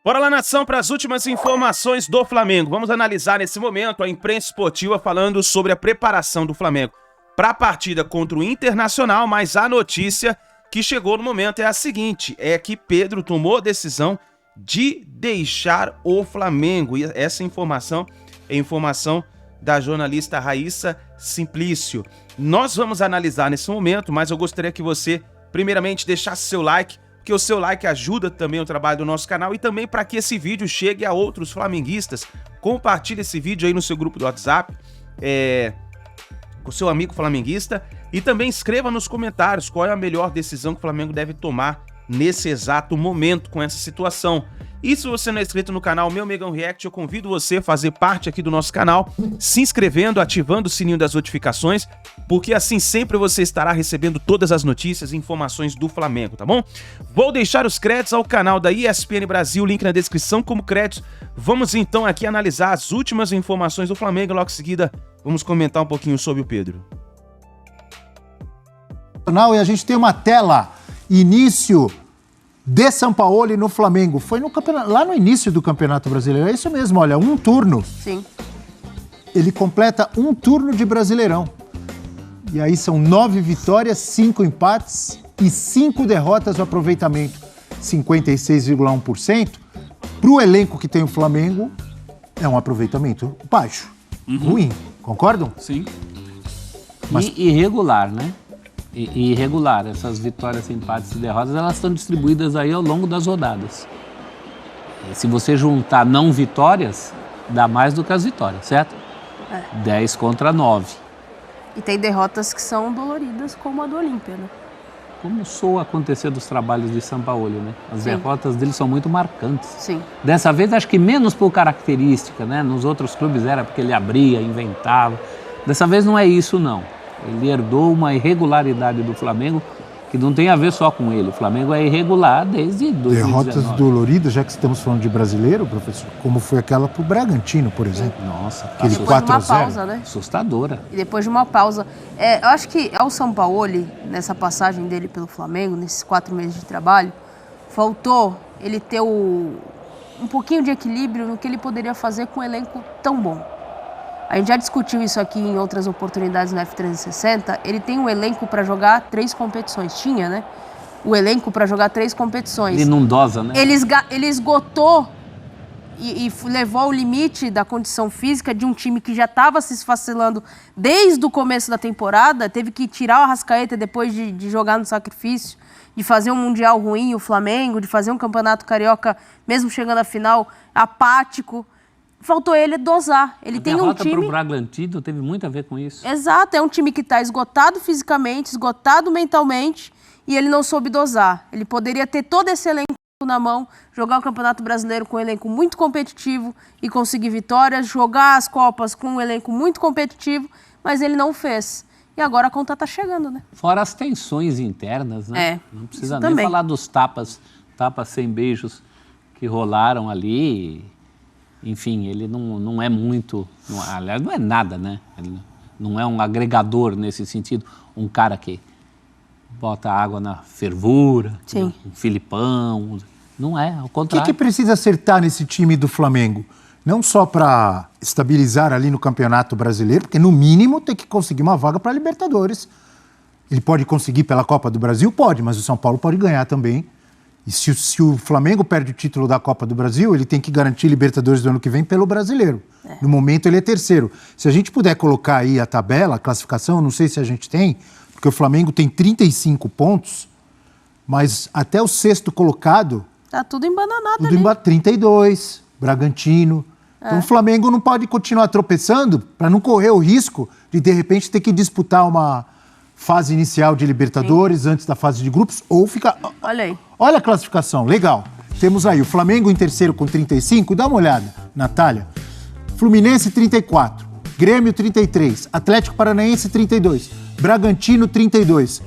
Bora lá, nação, para as últimas informações do Flamengo. Vamos analisar nesse momento a imprensa esportiva falando sobre a preparação do Flamengo para a partida contra o Internacional, mas a notícia que chegou no momento é a seguinte, é que Pedro tomou a decisão de deixar o Flamengo. E essa informação é informação da jornalista Raíssa Simplício. Nós vamos analisar nesse momento, mas eu gostaria que você, primeiramente, deixasse seu like, porque o seu like ajuda também o trabalho do nosso canal e também para que esse vídeo chegue a outros flamenguistas. Compartilhe esse vídeo aí no seu grupo do WhatsApp, com o seu amigo flamenguista, e também escreva nos comentários qual é a melhor decisão que o Flamengo deve tomar nesse exato momento com essa situação. E se você não é inscrito no canal Meu Megão React, eu convido você a fazer parte aqui do nosso canal, se inscrevendo, ativando o sininho das notificações, porque assim sempre você estará recebendo todas as notícias e informações do Flamengo, tá bom? Vou deixar os créditos ao canal da ESPN Brasil, link na descrição como créditos. Vamos então aqui analisar as últimas informações do Flamengo, logo em seguida vamos comentar um pouquinho sobre o Pedro. E a gente tem uma tela, início de Sampaoli no Flamengo. Foi no campeonato, lá no início do Campeonato Brasileiro. É isso mesmo, olha, um turno. Sim. Ele completa um turno de Brasileirão. E aí são 9 vitórias, 5 empates e 5 derrotas, o aproveitamento 56,1%. Para o elenco que tem o Flamengo, é um aproveitamento baixo, ruim. Concordam? Sim. Mas... E irregular, né? E irregular. Essas vitórias, empates e derrotas, elas estão distribuídas aí ao longo das rodadas. E se você juntar não vitórias, dá mais do que as vitórias, certo? 10 contra 9. E tem derrotas que são doloridas, como a do Olímpia, né? Como soa acontecer dos trabalhos de Sampaoli, né? As derrotas dele são muito marcantes. Sim. Dessa vez, acho que menos por característica, né? Nos outros clubes era porque ele abria, inventava. Dessa vez não é isso, não. Ele herdou uma irregularidade do Flamengo que não tem a ver só com ele. O Flamengo é irregular desde 2019. Derrotas doloridas, já que estamos falando de brasileiro, professor, como foi aquela pro Bragantino, por exemplo. Nossa, aquele depois de uma 4-0. pausa, né? Assustadora. E depois de uma pausa. Eu acho que ao Sampaoli, nessa passagem dele pelo Flamengo, nesses 4 meses de trabalho, faltou ele ter um pouquinho de equilíbrio no que ele poderia fazer com um elenco tão bom. A gente já discutiu isso aqui em outras oportunidades no F360. Ele tem um elenco para jogar 3 competições. Tinha, né? O elenco para jogar 3 competições. Ele não dosa, né? Ele esgotou e levou ao limite da condição física de um time que já estava se esfacelando desde o começo da temporada. Teve que tirar o Arrascaeta depois de jogar no sacrifício, de fazer um Mundial ruim, o Flamengo, de fazer um Campeonato Carioca, mesmo chegando à final, apático. Faltou ele dosar. Ele tem um time... A derrota para o Bragantino teve muito a ver com isso. Exato, é um time que está esgotado fisicamente, esgotado mentalmente, e ele não soube dosar. Ele poderia ter todo esse elenco na mão, jogar o Campeonato Brasileiro com um elenco muito competitivo e conseguir vitórias, jogar as Copas com um elenco muito competitivo, mas ele não fez. E agora a conta está chegando, né? Fora as tensões internas, né? Não precisa nem também falar dos tapas sem beijos que rolaram ali. Enfim, ele não é muito... aliás, não é nada, né? Ele não é um agregador nesse sentido. Um cara que bota água na fervura, Sim. Um Filipão. Não é, ao O contrário. que precisa acertar nesse time do Flamengo? Não só para estabilizar ali no Campeonato Brasileiro, porque no mínimo tem que conseguir uma vaga para a Libertadores. Ele pode conseguir pela Copa do Brasil? Pode, mas o São Paulo pode ganhar também. E se o Flamengo perde o título da Copa do Brasil, ele tem que garantir Libertadores do ano que vem pelo Brasileiro. No momento ele é terceiro. Se a gente puder colocar aí a tabela, a classificação, não sei se a gente tem, porque o Flamengo tem 35 pontos, mas até o 6º colocado... Tá tudo embananado tudo ali. 32, Bragantino. Então o Flamengo não pode continuar tropeçando para não correr o risco de repente, ter que disputar uma fase inicial de Libertadores antes da fase de grupos, ou ficar... Olha aí. Olha a classificação, legal. Temos aí o Flamengo em terceiro com 35, dá uma olhada, Natália. Fluminense 34, Grêmio 33, Atlético Paranaense 32, Bragantino 32.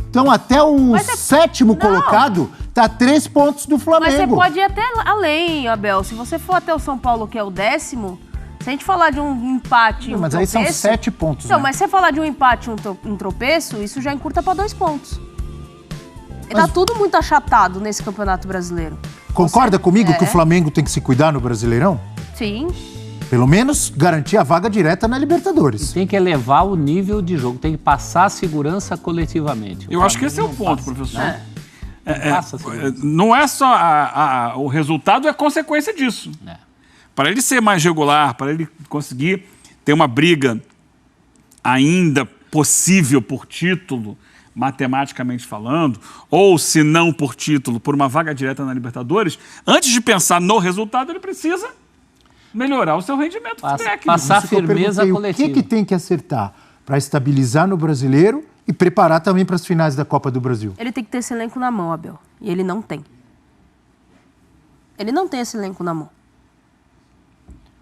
Então até o 7º colocado tá 3 pontos do Flamengo. Mas você pode ir até além, Abel. Se você for até o São Paulo, que é o 10º, se a gente falar de um empate e um mas tropeço... aí são 7 pontos, Então, né? mas se você falar de um empate e um tropeço, isso já encurta para 2 pontos. Tá tudo muito achatado nesse Campeonato Brasileiro. Concorda comigo que o Flamengo tem que se cuidar no Brasileirão? Sim. Pelo menos garantir a vaga direta na Libertadores. Tem que elevar o nível de jogo, tem que passar a segurança coletivamente. Eu acho que esse é o ponto, professor. Passa a segurança. Não é só o resultado, é consequência disso. Para ele ser mais regular, para ele conseguir ter uma briga ainda possível por título, matematicamente falando, ou se não por título, por uma vaga direta na Libertadores, antes de pensar no resultado, ele precisa melhorar o seu rendimento técnico. Passar Isso que eu firmeza perguntei, coletiva. O que tem que acertar para estabilizar no Brasileiro e preparar também para as finais da Copa do Brasil? Ele tem que ter esse elenco na mão, Abel. E ele não tem. Ele não tem esse elenco na mão.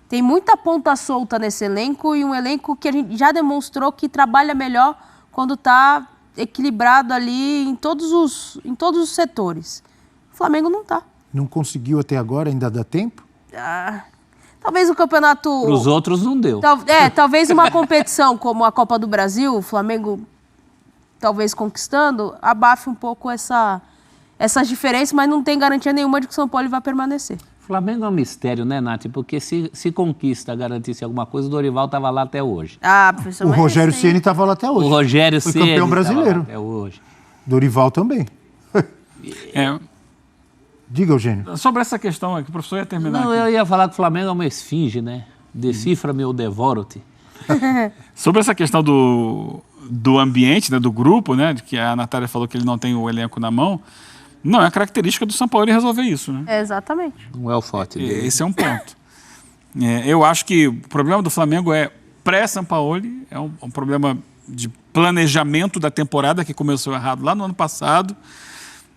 Tem muita ponta solta nesse elenco e um elenco que a gente já demonstrou que trabalha melhor quando está equilibrado ali em todos os setores. O Flamengo não está. Não conseguiu até agora, ainda dá tempo? Talvez o campeonato... Para os outros não deu. Talvez uma competição como a Copa do Brasil, o Flamengo talvez conquistando, abafe um pouco essas diferenças, mas não tem garantia nenhuma de que o São Paulo vai permanecer. O Flamengo é um mistério, né, Nath? Porque se conquista, garantisse alguma coisa, o Dorival estava lá até hoje. Professor, O mas Rogério isso aí- Ceni estava lá até hoje. O Rogério Foi Ceni campeão estava lá brasileiro. até hoje. Dorival também. Diga, Eugênio. Sobre essa questão aqui, o professor ia terminar Não, aqui. eu ia falar que o Flamengo é uma esfinge, né? Decifra-me ou devoro-te. Sobre essa questão do ambiente, né, do grupo, né, de que a Natália falou que ele não tem o elenco na mão, não é característica do São Paulo ele resolver isso, né? Exatamente. Não é o forte dele. Esse é um ponto. Eu acho que o problema do Flamengo é pré-São Paulo, é um problema de planejamento da temporada que começou errado lá no ano passado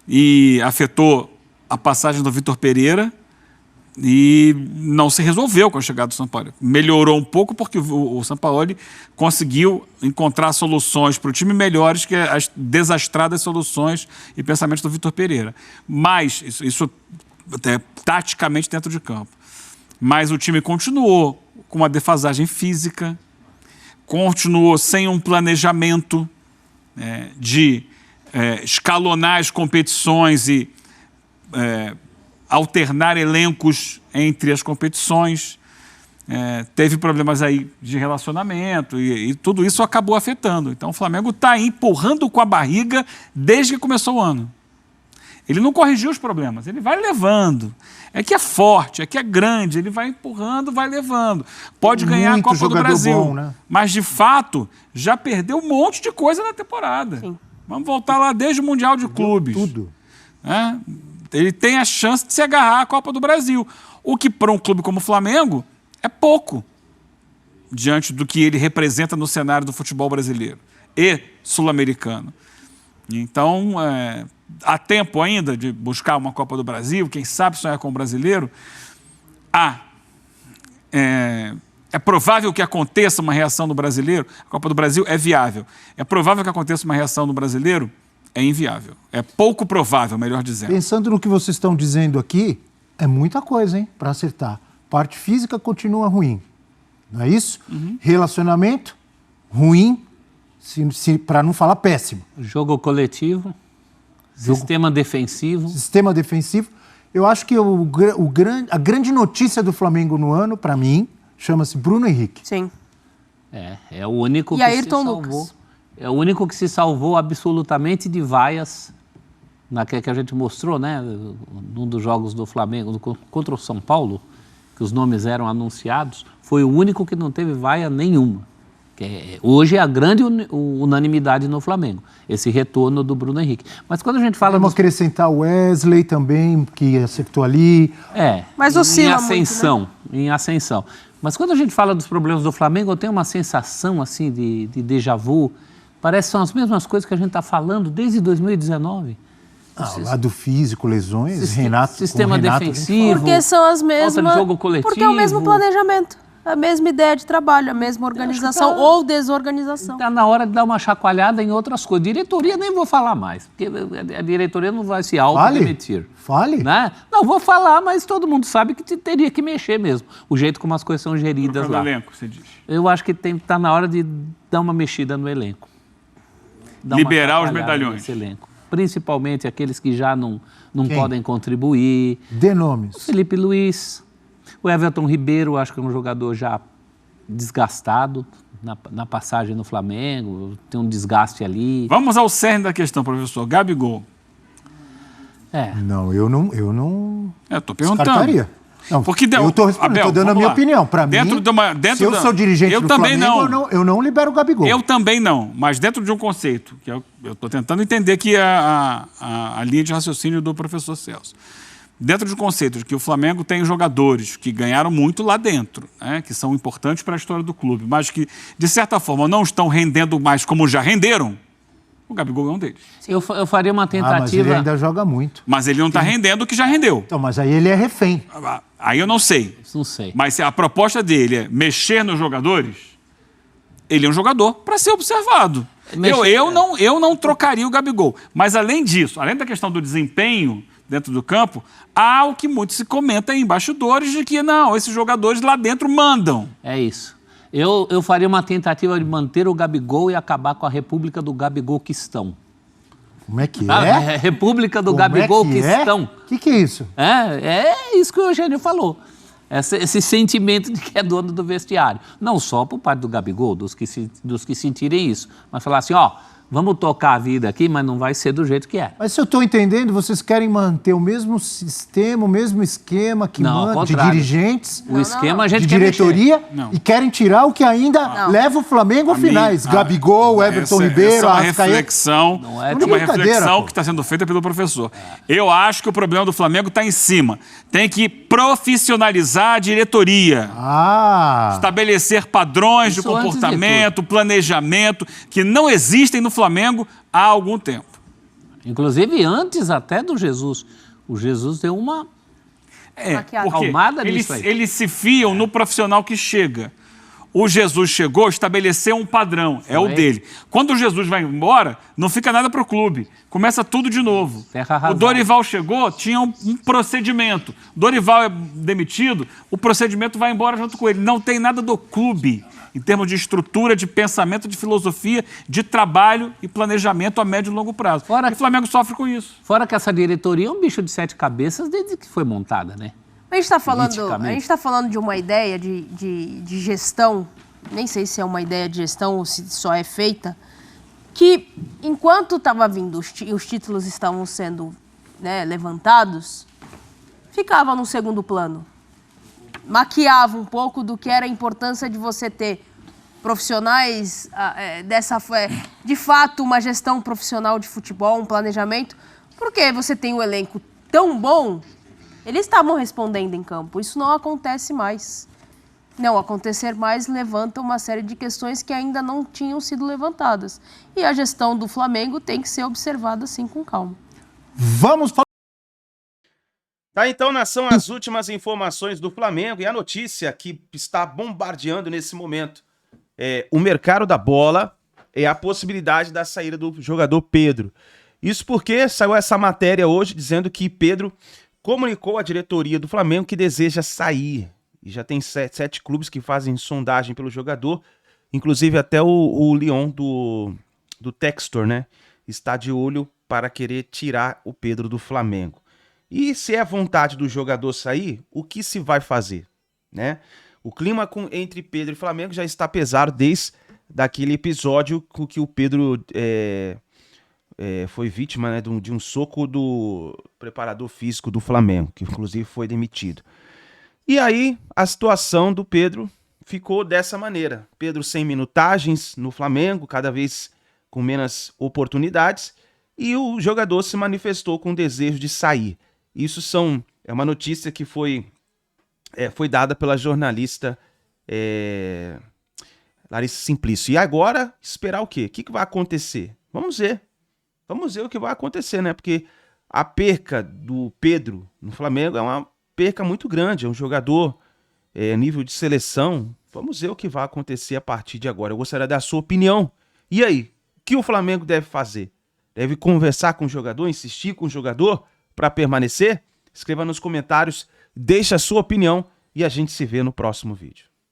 e afetou a passagem do Vitor Pereira e não se resolveu com a chegada do São Paulo. Melhorou um pouco porque o São Paulo conseguiu encontrar soluções para o time melhores que as desastradas soluções e pensamentos do Vitor Pereira. Mas, isso taticamente dentro de campo. Mas o time continuou com uma defasagem física, continuou sem um planejamento de escalonar as competições e alternar elencos entre as competições, teve problemas aí de relacionamento e tudo isso acabou afetando. Então o Flamengo está empurrando com a barriga desde que começou o ano. Ele não corrigiu os problemas, ele vai levando. É que é forte, é que é grande, ele vai empurrando, vai levando. Pode ganhar a Copa do Brasil, bom, né? mas de fato já perdeu um monte de coisa na temporada. Sim. Vamos voltar lá desde o Mundial de Clubes. Tudo. Ele tem a chance de se agarrar à Copa do Brasil. O que para um clube como o Flamengo é pouco diante do que ele representa no cenário do futebol brasileiro e sul-americano. Então, há tempo ainda de buscar uma Copa do Brasil, quem sabe sonhar com o brasileiro. É provável que aconteça uma reação do brasileiro. A Copa do Brasil é viável. É provável que aconteça uma reação do brasileiro? É inviável. É pouco provável, melhor dizendo. Pensando no que vocês estão dizendo aqui, é muita coisa, hein, para acertar. Parte física continua ruim, não é isso? Relacionamento, ruim, para não falar péssimo. Jogo coletivo, sistema defensivo. Sistema defensivo. Eu acho que a grande notícia do Flamengo no ano, para mim, chama-se Bruno Henrique. Sim. É o único E que se Ayrton salvou. Lucas. É o único que se salvou absolutamente de vaias, que a gente mostrou, né? Num dos jogos do Flamengo contra o São Paulo, que os nomes eram anunciados, foi o único que não teve vaia nenhuma. Hoje é a grande unanimidade no Flamengo, esse retorno do Bruno Henrique. Mas quando a gente fala... Vamos acrescentar o Wesley também, que acertou ali. Mas oscila em muito, ascensão, em ascensão. Mas quando a gente fala dos problemas do Flamengo, eu tenho uma sensação assim de déjà vu. Parece que são as mesmas coisas que a gente está falando desde 2019. Lado físico, lesões, Renato... Sistema defensivo. Porque são as mesmas... falta de jogo coletivo. Porque é o mesmo planejamento, a mesma ideia de trabalho, a mesma organização ou desorganização. Está na hora de dar uma chacoalhada em outras coisas. Diretoria nem vou falar mais, porque a diretoria não vai se autodemitir. Fale. Né? Não, vou falar, mas todo mundo sabe que teria que mexer mesmo. O jeito como as coisas são geridas lá. O elenco, você diz. Eu acho que está na hora de dar uma mexida no elenco. Dar uma Liberar os chacoalhada medalhões. nesse elenco. Principalmente aqueles que já não não Quem? podem contribuir. Dê nomes. Felipe Luiz, o Everton Ribeiro, acho que é um jogador já desgastado na passagem no Flamengo, tem um desgaste ali. Vamos ao cerne da questão, professor. Gabigol. Não, eu não Eu tô perguntando. descartaria. Não, Porque eu estou respondendo, estou dando a minha opinião. Para mim, se eu sou dirigente do Flamengo, eu não libero o Gabigol. Eu também não, mas dentro de um conceito, que eu estou tentando entender aqui a linha de raciocínio do professor Celso. Dentro de um conceito de que o Flamengo tem jogadores que ganharam muito lá dentro, né, que são importantes para a história do clube, mas que, de certa forma, não estão rendendo mais como já renderam, o Gabigol é um deles. Eu faria uma tentativa... mas ele ainda joga muito. Mas ele não está rendendo o que já rendeu. Então, mas aí ele é refém. Aí eu não sei. Não sei. Mas se a proposta dele é mexer nos jogadores, ele é um jogador para ser observado. Eu não trocaria o Gabigol. Mas além disso, além da questão do desempenho dentro do campo, há o que muito se comenta em bastidores de que não, esses jogadores lá dentro mandam. É isso. Eu faria uma tentativa de manter o Gabigol e acabar com a República do Gabigoquistão. Como é que é? República do Como é que Gabigoquistão. O que é isso? É isso que o Eugênio falou. Esse sentimento de que é dono do vestiário. Não só por parte do Gabigol, dos que sentirem isso, mas falar assim, vamos tocar a vida aqui, mas não vai ser do jeito que é. Mas se eu estou entendendo, vocês querem manter o mesmo sistema, o mesmo esquema que Não, ao manda de contrário. dirigentes, O esquema a gente de quer diretoria, Não. e querem tirar o que ainda leva o Flamengo a finais. Gabigol, Everton Ribeiro, essa é uma Arrascaeta. reflexão, Não é é de uma brincadeira, reflexão pô. que está sendo feita pelo professor. Eu acho que o problema do Flamengo está em cima. Tem que profissionalizar a diretoria. Estabelecer padrões de Isso antes de comportamento, planejamento, que não existem no Flamengo há algum tempo. Inclusive antes até do Jesus. O Jesus deu uma... Porque Acalmada nisso aí. eles se fiam no profissional que chega. O Jesus chegou, estabeleceu um padrão, é o dele. Quando o Jesus vai embora, não fica nada para o clube. Começa tudo de novo. Terra arrasada. O Dorival chegou, tinha um procedimento. Dorival é demitido, o procedimento vai embora junto com ele. Não tem nada do clube, em termos de estrutura, de pensamento, de filosofia, de trabalho e planejamento a médio e longo prazo. E o Flamengo sofre com isso. Fora que essa diretoria é um bicho de 7 cabeças desde que foi montada, né? A gente está falando de uma ideia de gestão, nem sei se é uma ideia de gestão ou se só é feita, que enquanto estava vindo os títulos estavam sendo levantados, ficava no segundo plano. Maquiava um pouco do que era a importância de você ter profissionais de fato, uma gestão profissional de futebol, um planejamento, porque você tem um elenco tão bom. Eles estavam respondendo em campo. Isso não acontece mais. Não acontecer mais levanta uma série de questões que ainda não tinham sido levantadas. E a gestão do Flamengo tem que ser observada assim com calma. Vamos falar. Tá, então, nação, as últimas informações do Flamengo e a notícia que está bombardeando nesse momento. O mercado da bola é a possibilidade da saída do jogador Pedro. Isso porque saiu essa matéria hoje dizendo que Pedro comunicou à diretoria do Flamengo que deseja sair. E já tem 7 clubes que fazem sondagem pelo jogador. Inclusive até o Lyon do Textor, né? Está de olho para querer tirar o Pedro do Flamengo. E se é vontade do jogador sair, o que se vai fazer, né? O clima entre Pedro e Flamengo já está pesado desde daquele episódio com que o Pedro foi vítima, né, de um soco do preparador físico do Flamengo, que inclusive foi demitido. E aí a situação do Pedro ficou dessa maneira. Pedro sem minutagens no Flamengo, cada vez com menos oportunidades, e o jogador se manifestou com desejo de sair. Isso é uma notícia que foi dada pela jornalista Larissa Simplício. E agora, esperar o quê? O que vai acontecer? Vamos ver. Vamos ver o que vai acontecer, né? Porque a perca do Pedro no Flamengo é uma perca muito grande. É um jogador nível de seleção. Vamos ver o que vai acontecer a partir de agora. Eu gostaria da sua opinião. E aí? O que o Flamengo deve fazer? Deve conversar com o jogador, insistir com o jogador para permanecer? Escreva nos comentários, deixe a sua opinião e a gente se vê no próximo vídeo.